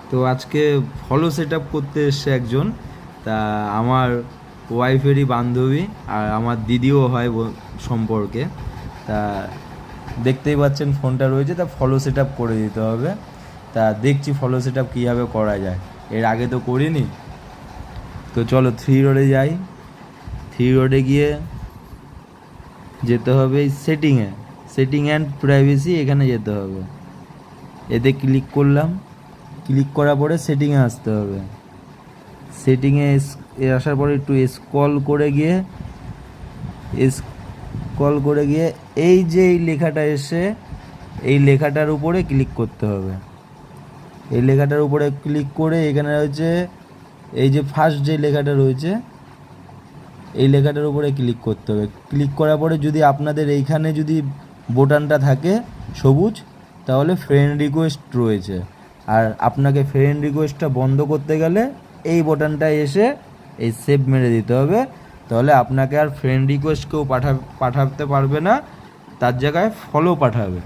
তো আজকে follow set up করতে এসছে একজন, তা আমার ওয়াইফেরই বান্ধবী আর আমার দিদিও হয় সম্পর্কে। তা দেখতেই পাচ্ছেন ফোনটা রয়েছে, তা ফলো সেট আপ করে দিতে হবে। তা দেখছি ফলো সেট আপ কীভাবে করা যায়, এর আগে তো করিনি। তো চলো 3 রোডে যাই। 3 রোডে গিয়ে যেতে হবে সেটিংয়ে, সেটিং অ্যান্ড প্রাইভেসি, এখানে যেতে হবে। এতে ক্লিক করলাম, ক্লিক করার পরে সেটিংয়ে আসতে হবে। সেটিংয়ে আসার পরে একটু স্ক্রল করে গিয়ে এই যে এই লেখাটা এসে এই লেখাটার উপরে ক্লিক করতে হবে। এই লেখাটার উপরে ক্লিক করে এখানে রয়েছে এই যে ফার্স্ট যে লেখাটা রয়েছে এই লেখাটার উপরে ক্লিক করতে হবে। ক্লিক করার পরে যদি আপনাদের এইখানে যদি বোতামটা থাকে সবুজ, তাহলে ফ্রেন্ড রিকোয়েস্ট রয়েছে। আর আপনাকে ফ্রেন্ড রিকোয়েস্টটা বন্ধ করতে গেলে এই বোতামটা এসে এই সেভ মেরে দিতে হবে। তাহলে আপনাকে আর ফ্রেন্ড রিকোয়েস্ট কেউ পাঠাতে পারবে না, তার জায়গায় ফলো পাঠাবে।